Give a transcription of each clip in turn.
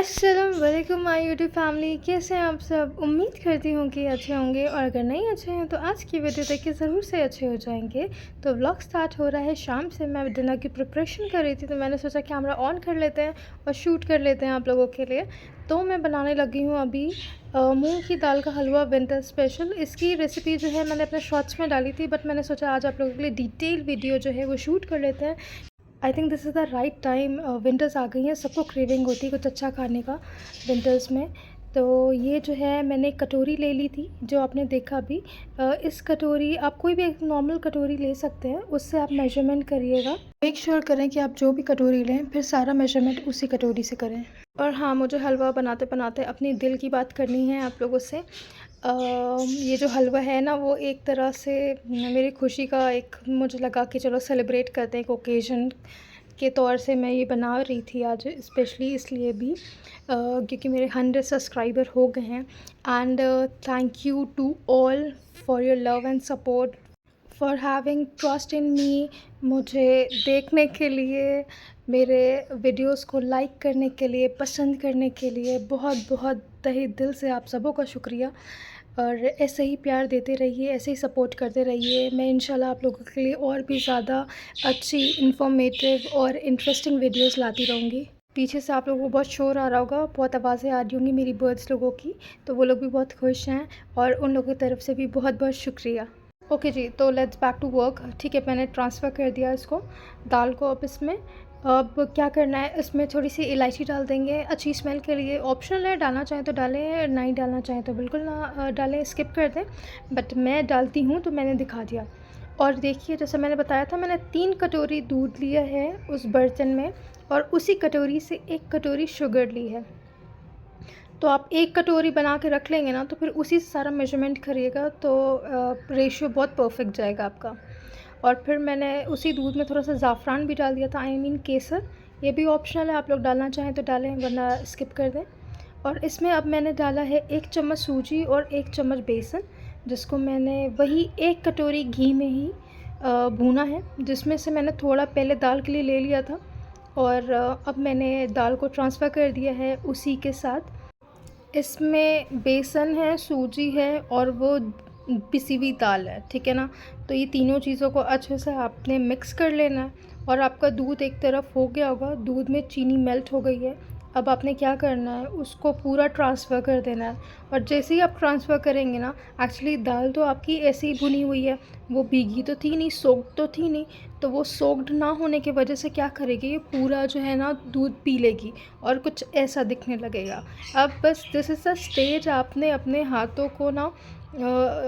अस्सलाम वालेकुम my YouTube family. कैसे हैं आप सब? उम्मीद करती हूँ कि अच्छे होंगे, और अगर नहीं अच्छे हैं तो आज की वीडियो देख के ज़रूर से अच्छे हो जाएंगे। तो व्लॉग स्टार्ट हो रहा है शाम से। मैं डिनर की प्रिपरेशन कर रही थी तो मैंने सोचा कैमरा ऑन कर लेते हैं और शूट कर लेते हैं आप लोगों के लिए। तो मैं बनाने लगी हूँ अभी मूंग की दाल का हलवा विंटर स्पेशल। इसकी रेसिपी जो है मैंने अपने शॉर्ट्स में डाली थी, बट मैंने सोचा आज आप लोगों के लिए डिटेल वीडियो जो है वो शूट कर लेते हैं। I think this is the right time. Winters आ गई हैं, सबको क्रेविंग होती है कुछ अच्छा खाने का विंटर्स में। तो ये जो है मैंने एक कटोरी ले ली थी जो आपने देखा अभी। इस कटोरी, आप कोई भी एक नॉर्मल कटोरी ले सकते हैं, उससे आप मेजरमेंट करिएगा। मेक श्योर करें कि आप जो भी कटोरी लें फिर सारा मेजरमेंट उसी कटोरी से करें। और हाँ, मुझे हलवा बनाते बनाते अपनी दिल की बात करनी है आप लोगों से। ये जो हलवा है ना, वो एक तरह से मेरी खुशी का एक, मुझे लगा कि चलो सेलिब्रेट करते हैं एक ओकेजन के तौर से मैं ये बना रही थी आज, स्पेशली इसलिए भी क्योंकि मेरे 100 सब्सक्राइबर हो गए हैं। And thank you to all for your love and support, for having trust in me. मुझे देखने के लिए, मेरे वीडियोस को लाइक करने के लिए, पसंद करने के लिए बहुत बहुत तहे दिल से आप सबों का शुक्रिया। और ऐसे ही प्यार देते रहिए, ऐसे ही सपोर्ट करते रहिए। मैं इंशाल्लाह आप लोगों के लिए और भी ज़्यादा अच्छी, इन्फॉर्मेटिव और इंटरेस्टिंग वीडियोस लाती रहूँगी। पीछे से आप लोगों को बहुत शोर आ रहा होगा, बहुत आवाज़ें आ रही होंगी मेरी बर्ड्स लोगों की, तो वो लोग भी बहुत खुश हैं और उन लोगों की तरफ से भी बहुत बहुत शुक्रिया। ओके जी, तो लेट्स बैक टू वर्क। ठीक है, मैंने ट्रांसफ़र कर दिया इसको, दाल को। अब इसमें अब क्या करना है, इसमें थोड़ी सी इलायची डाल देंगे अच्छी स्मेल के लिए। ऑप्शनल है, डालना चाहें तो डालें, नहीं डालना चाहें तो बिल्कुल ना डालें, स्किप कर दें। बट मैं डालती हूँ तो मैंने दिखा दिया। और देखिए, जैसे मैंने बताया था, मैंने 3 कटोरी दूध लिया है उस बर्तन में, और उसी कटोरी से 1 कटोरी शुगर ली है। तो आप 1 कटोरी बना के रख लेंगे ना, तो फिर उसी से सारा मेजरमेंट करिएगा तो रेशियो बहुत परफेक्ट जाएगा आपका। और फिर मैंने उसी दूध में थोड़ा सा ज़ाफ़रान भी डाल दिया था, आई मीन केसर। ये भी ऑप्शनल है, आप लोग डालना चाहें तो डालें, वरना स्किप कर दें। और इसमें अब मैंने डाला है 1 चम्मच सूजी और 1 चम्मच बेसन, जिसको मैंने वही 1 कटोरी घी में ही भूना है, जिसमें से मैंने थोड़ा पहले दाल के लिए ले लिया था। और अब मैंने दाल को ट्रांसफ़र कर दिया है उसी के साथ। इसमें बेसन है, सूजी है और वो पिसी हुई दाल है, ठीक है ना। तो ये तीनों चीज़ों को अच्छे से आपने मिक्स कर लेना है। और आपका दूध एक तरफ हो गया होगा, दूध में चीनी मेल्ट हो गई है। अब आपने क्या करना है, उसको पूरा ट्रांसफ़र कर देना है। और जैसे ही आप ट्रांसफ़र करेंगे ना, एक्चुअली दाल तो आपकी ऐसे ही भुनी हुई है, वो भीगी तो थी नहीं, सोक्ड तो थी नहीं। तो वो सोक्ड ना होने की वजह से क्या करेगी, ये पूरा जो है ना दूध पी लेगी और कुछ ऐसा दिखने लगेगा। अब बस दिस इज़ द स्टेज, आपने अपने हाथों को ना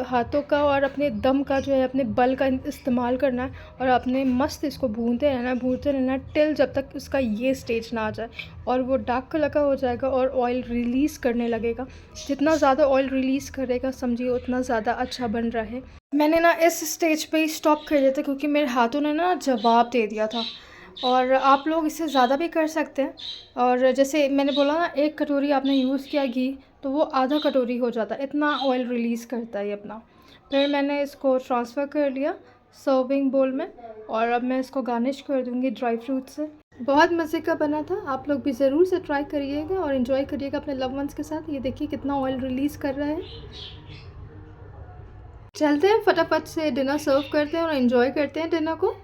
हाथों का और अपने दम का जो है, अपने बल का इस्तेमाल करना है। और अपने मस्त इसको भूनते रहना टिल जब तक उसका ये स्टेज ना आ जाए और वो डार्क कलर का हो जाएगा और ऑयल रिलीज़ करने लगेगा। जितना ज़्यादा ऑयल रिलीज़ करेगा, समझिए उतना ज़्यादा अच्छा बन रहा है। मैंने ना इस स्टेज पे ही स्टॉप कर दिया था क्योंकि मेरे हाथों ने ना जवाब दे दिया था। और आप लोग इससे ज़्यादा भी कर सकते हैं। और जैसे मैंने बोला ना, 1 कटोरी आपने यूज़ किया घी, तो वो आधा कटोरी हो जाता है, इतना ऑयल रिलीज़ करता है ये अपना। फिर मैंने इसको ट्रांसफ़र कर लिया सर्विंग बोल में, और अब मैं इसको गार्निश कर दूँगी ड्राई फ्रूट से। बहुत मज़े का बना था, आप लोग भी ज़रूर से ट्राई करिएगा और इन्जॉय करिएगा अपने लव वंस के साथ। ये देखिए कितना ऑयल रिलीज़ कर रहा है। चलते हैं फटाफट से डिनर सर्व करते हैं और इन्जॉय करते हैं डिनर को।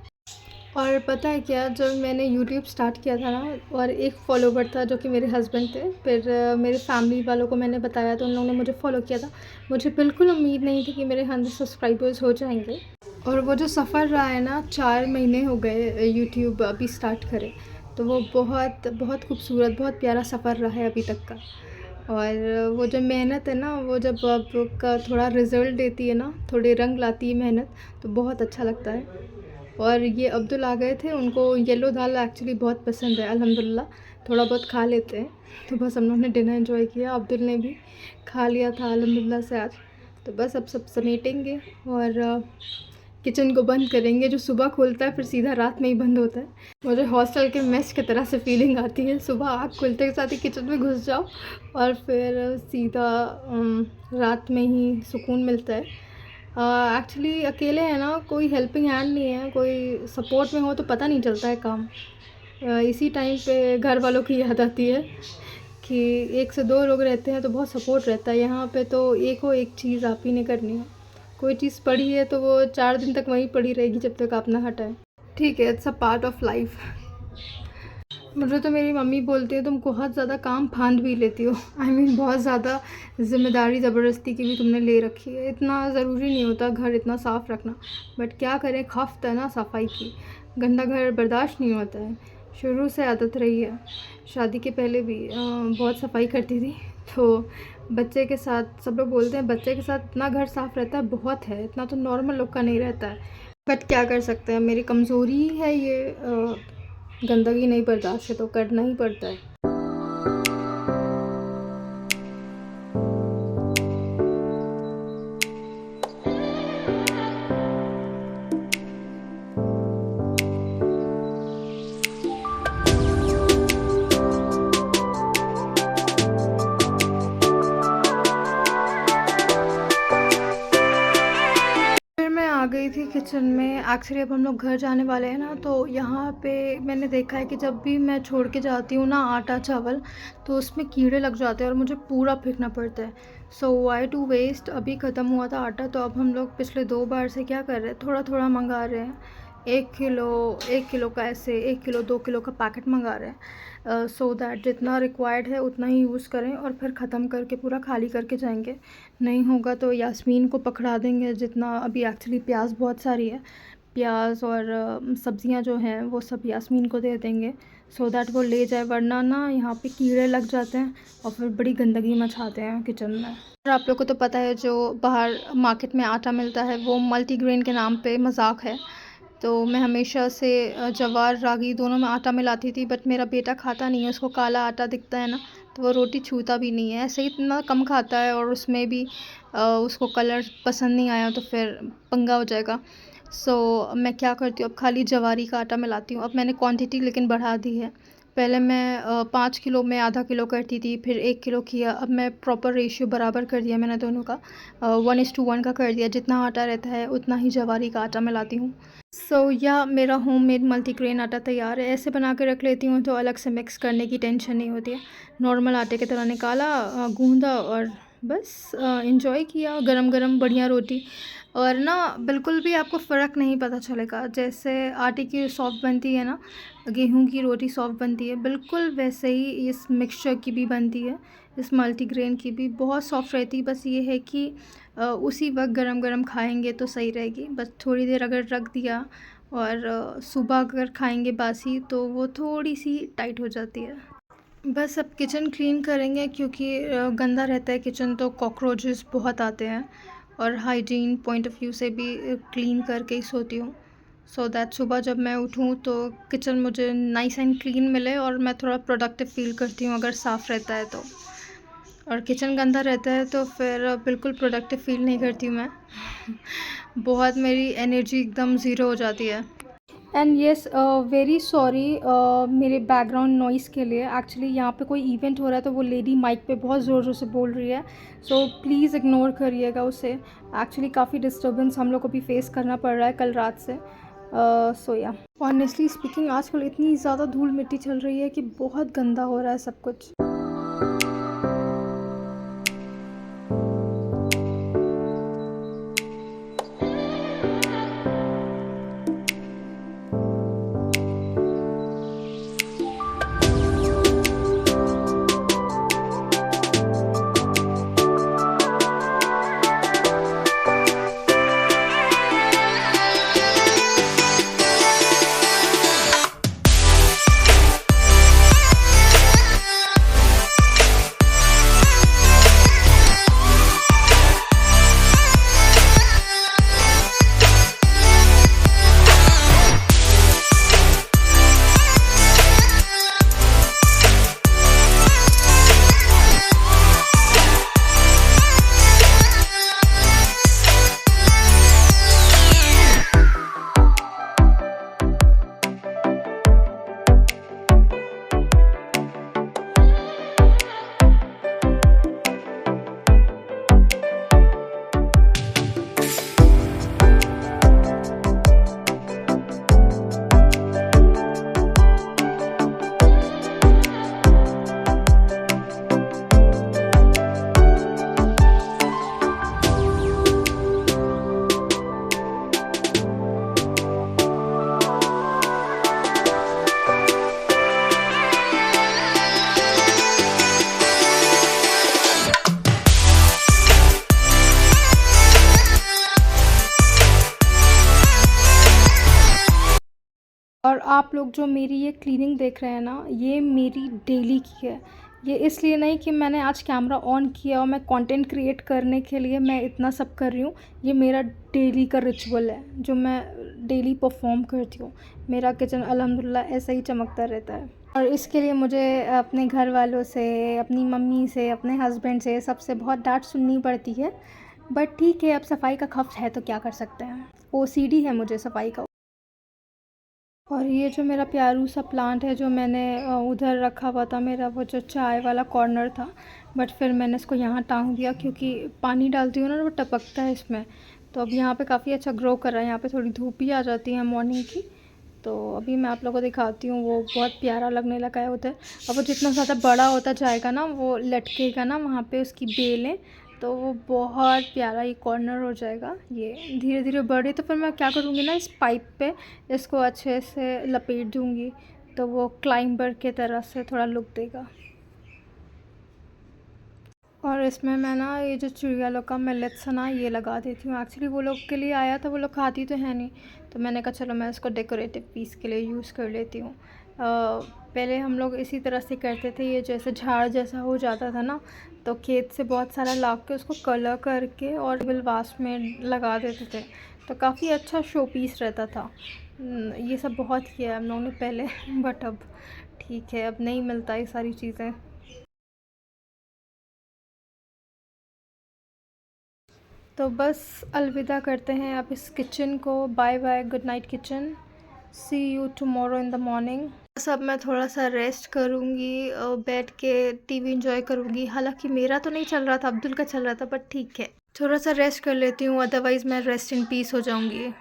और पता है क्या, जब मैंने यूट्यूब स्टार्ट किया था ना, और एक फॉलोवर था जो कि मेरे हस्बैंड थे, फिर मेरे फैमिली वालों को मैंने बताया तो उन लोगों ने मुझे फॉलो किया था। मुझे बिल्कुल उम्मीद नहीं थी कि मेरे 100 सब्सक्राइबर्स हो जाएंगे। और वो जो सफ़र रहा है ना, 4 महीने हो गए यूट्यूब अभी स्टार्ट करे, तो वो बहुत बहुत खूबसूरत, बहुत प्यारा सफ़र रहा है अभी तक का। और वो जो मेहनत है ना, वो जब आपका थोड़ा रिज़ल्ट देती है ना, थोड़े रंग लाती है मेहनत, तो बहुत अच्छा लगता है। और ये अब्दुल आ गए थे, उनको येलो दाल एक्चुअली बहुत पसंद है, अल्हम्दुलिल्लाह थोड़ा बहुत खा लेते हैं। तो बस हम लोग ने डिनर एंजॉय किया, अब्दुल ने भी खा लिया था अल्हम्दुलिल्लाह से आज। तो बस अब सब समेटेंगे और किचन को बंद करेंगे, जो सुबह खुलता है फिर सीधा रात में ही बंद होता है। मुझे हॉस्टल के मेस की तरह से फीलिंग आती है, सुबह आँख खुलते के साथ ही किचन में घुस जाओ और फिर सीधा रात में ही सुकून मिलता है। एक्चुअली अकेले हैं ना, कोई हेल्पिंग हैंड नहीं है, कोई सपोर्ट में हो तो पता नहीं चलता है काम। इसी टाइम पे घर वालों की याद आती है कि 1 से 2 लोग रहते हैं तो बहुत सपोर्ट रहता है। यहाँ पे तो एक चीज़ आप ही ने करनी है। कोई चीज़ पड़ी है तो वो 4 दिन तक वहीं पड़ी रहेगी जब तक आप ना हटाएं। ठीक है, it's a part of life. मुझे तो मेरी मम्मी बोलती है तुम बहुत ज़्यादा काम फांद भी लेती हो। आई मीन बहुत ज़्यादा ज़िम्मेदारी ज़बरदस्ती की भी तुमने ले रखी है। इतना ज़रूरी नहीं होता घर इतना साफ़ रखना, बट क्या करें, खफ्त है ना सफाई की। गंदा घर बर्दाश्त नहीं होता है, शुरू से आदत रही है। शादी के पहले भी बहुत सफाई करती थी। तो बच्चे के साथ सब लोग बोलते हैं बच्चे के साथ इतना घर साफ़ रहता है, बहुत है, इतना तो नॉर्मल लोग का नहीं रहता है। बट क्या कर सकते हैं, मेरी कमज़ोरी है ये। गंदगी नहीं बर्दाश्त है तो करना ही पड़ता है। आ गई थी किचन में। एक्चुअली अब हम लोग घर जाने वाले हैं ना, तो यहाँ पे मैंने देखा है कि जब भी मैं छोड़ के जाती हूँ ना आटा चावल, तो उसमें कीड़े लग जाते हैं और मुझे पूरा फेंकना पड़ता है। सो वाई टू वेस्ट। अभी ख़त्म हुआ था आटा, तो अब हम लोग पिछले 2 बार से क्या कर रहे हैं, थोड़ा थोड़ा मंगा रहे हैं। 1 किलो का ऐसे 1 किलो 2 किलो का पैकेट मंगा रहे हैं, सो दैट जितना रिक्वायर्ड है उतना ही यूज़ करें और फिर ख़त्म करके पूरा खाली करके जाएंगे। नहीं होगा तो यास्मीन को पकड़ा देंगे। जितना अभी एक्चुअली प्याज बहुत सारी है, प्याज और सब्ज़ियां जो हैं वो सब यास्मीन को दे देंगे, सो दैट वो ले जाए। वरना ना यहाँ पे कीड़े लग जाते हैं और फिर बड़ी गंदगी मचाते हैं किचन में। और आप लोग को तो पता है जो बाहर मार्केट में आटा मिलता है वो मल्टीग्रेन के नाम पे मजाक है। तो मैं हमेशा से जवार रागी दोनों में आटा मिलाती थी, बट मेरा बेटा खाता नहीं है, उसको काला आटा दिखता है ना तो वो रोटी छूता भी नहीं है। ऐसे ही इतना कम खाता है और उसमें भी उसको कलर पसंद नहीं आया तो फिर पंगा हो जाएगा। सो मैं क्या करती हूँ, अब खाली जवारी का आटा मिलाती हूँ। अब मैंने क्वांटिटी लेकिन बढ़ा दी है। पहले मैं 5 किलो में आधा किलो करती थी, फिर 1 किलो किया। अब मैं प्रॉपर रेशियो बराबर कर दिया मैंने दोनों का, 1:1 का कर दिया। जितना आटा रहता है उतना ही जवारी का आटा मिलाती हूँ। सो या मेरा होममेड मल्टीग्रेन आटा तैयार है। ऐसे बना के रख लेती हूँ तो अलग से मिक्स करने की टेंशन नहीं होती है। नॉर्मल आटे की तरह निकाला, गूंदा और बस इंजॉय किया गरम गरम बढ़िया रोटी। और ना बिल्कुल भी आपको फ़र्क नहीं पता चलेगा। जैसे आटे की सॉफ्ट बनती है ना, गेहूं की रोटी सॉफ्ट बनती है, बिल्कुल वैसे ही इस मिक्सचर की भी बनती है, इस मल्टीग्रेन की भी बहुत सॉफ्ट रहती है। बस ये है कि उसी वक्त गरम गरम खाएंगे तो सही रहेगी। बस थोड़ी देर अगर रख दिया और सुबह अगर खाएंगे बासी तो वो थोड़ी सी टाइट हो जाती है। बस अब किचन क्लीन करेंगे क्योंकि गंदा रहता है किचन तो कॉकरोचेस बहुत आते हैं, और हाइजीन पॉइंट ऑफ व्यू से भी क्लीन करके ही सोती हूँ, सो दैट सुबह जब मैं उठूँ तो किचन मुझे नाइस एंड क्लीन मिले और मैं थोड़ा प्रोडक्टिव फील करती हूँ अगर साफ़ रहता है तो। और किचन गंदा रहता है तो फिर बिल्कुल प्रोडक्टिव फील नहीं करती हूँ मैं। बहुत मेरी एनर्जी एकदम ज़ीरो हो जाती है। एंड येस, वेरी सॉरी मेरे बैकग्राउंड नॉइज़ के लिए। एक्चुअली यहाँ पे कोई इवेंट हो रहा है तो वो लेडी माइक पे बहुत ज़ोर ज़ोर से बोल रही है, सो प्लीज़ इग्नोर करिएगा उसे। एक्चुअली काफ़ी डिस्टर्बेंस हम लोग को भी फेस करना पड़ रहा है कल रात से। सो या ऑनेस्टली स्पीकिंग आजकल इतनी ज़्यादा धूल मिट्टी चल रही है कि बहुत गंदा हो रहा है सब कुछ। आप लोग जो मेरी ये क्लीनिंग देख रहे हैं ना, ये मेरी डेली की है। ये इसलिए नहीं कि मैंने आज कैमरा ऑन किया और मैं कंटेंट क्रिएट करने के लिए मैं इतना सब कर रही हूँ। ये मेरा डेली का रिचुअल है जो मैं डेली परफॉर्म करती हूँ। मेरा किचन अल्हम्दुलिल्लाह ऐसा ही चमकता रहता है, और इसके लिए मुझे अपने घर वालों से, अपनी मम्मी से, अपने हस्बैंड से, सबसे बहुत डांट सुननी पड़ती है। बट ठीक है, अब सफाई का खौफ है तो क्या कर सकते हैं। ओसीडी है मुझे सफाई का। और ये जो मेरा प्यारू सा प्लांट है जो मैंने उधर रखा हुआ था, मेरा वो जो चाय वाला कॉर्नर था, बट फिर मैंने इसको यहाँ टांग दिया क्योंकि पानी डालती हूँ ना वो टपकता है इसमें। तो अब यहाँ पे काफ़ी अच्छा ग्रो कर रहा है। यहाँ पे थोड़ी धूप भी आ जाती है मॉर्निंग की। तो अभी मैं आप लोगों को दिखाती हूँ, वो बहुत प्यारा लगने लगा है उधर। अब वो जितना ज़्यादा बड़ा होता जाएगा ना, वो लटकेगा ना वहाँ पे उसकी बेलें, तो वो बहुत प्यारा ये कॉर्नर हो जाएगा। ये धीरे धीरे बढ़े तो फिर मैं क्या करूँगी ना, इस पाइप पे इसको अच्छे से लपेट दूँगी, तो वो क्लाइंबर के तरह से थोड़ा लुक देगा। और इसमें मैं ना ये जो चिड़िया लोग का मिलेट्स है ना, ये लगा देती हूँ। एक्चुअली वो लोग के लिए आया था, वो लोग खाती तो है नहीं, तो मैंने कहा चलो मैं इसको डेकोरेटिव पीस के लिए यूज़ कर लेती हूँ। पहले हम लोग इसी तरह से करते थे, ये जैसे झाड़ जैसा हो जाता था ना, तो खेत से बहुत सारा ला के उसको कलर करके और बिलवास में लगा देते थे, तो काफ़ी अच्छा शो पीस रहता था। ये सब बहुत किया है हम लोगों ने पहले बट अब ठीक है, अब नहीं मिलता ये सारी चीज़ें। तो बस अलविदा करते हैं अब इस किचन को। Bye bye, good night kitchen, see you tomorrow in the morning. बस अब मैं थोड़ा सा रेस्ट करूँगी, बैठ के टीवी एंजॉय करूँगी। हालांकि मेरा तो नहीं चल रहा था, अब्दुल का चल रहा था, बट ठीक है, थोड़ा सा रेस्ट कर लेती हूँ, अदरवाइज़ मैं रेस्ट इन पीस हो जाऊँगी।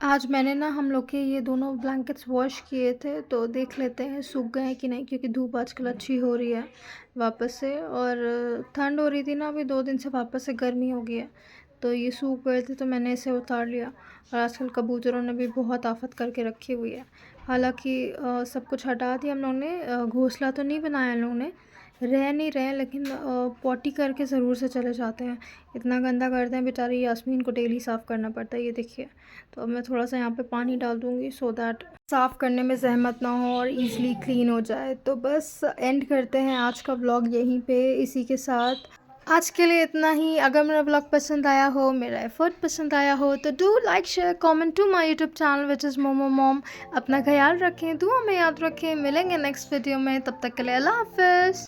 आज मैंने ना हम लोग के ये दोनों ब्लैंकेट्स वॉश किए थे, तो देख लेते हैं सूख गए हैं कि नहीं, क्योंकि धूप आजकल अच्छी हो रही है वापस से, और ठंड हो रही थी ना, अभी 2 दिन से वापस से गर्मी हो गई है, तो ये सूख गए थे तो मैंने इसे उतार लिया। और आजकल कबूतरों ने भी बहुत आफत करके रखी हुई है। हालांकि सब कुछ हटा दिया हम लोगों ने, घोंसला तो नहीं बनाया हम लोगों ने, रह नहीं रहे हैं, लेकिन पॉटी करके ज़रूर से चले जाते हैं। इतना गंदा करते हैं बेचारी, यास्मीन को डेली साफ़ करना पड़ता है, ये देखिए। तो अब मैं थोड़ा सा यहाँ पे पानी डाल दूँगी सो दैट साफ़ करने में ज़हमत ना हो और इजीली क्लीन हो जाए। तो बस एंड करते हैं आज का व्लॉग यहीं पे, इसी के साथ आज के लिए इतना ही। अगर मेरा व्लॉग पसंद आया हो, मेरा एफर्ट पसंद आया हो, तो do like share comment to my YouTube channel which is Momo mom. अपना ख्याल रखें, दुआ में याद रखें, मिलेंगे नेक्स्ट वीडियो में, तब तक के लिए अल्लाह हाफ़िज़।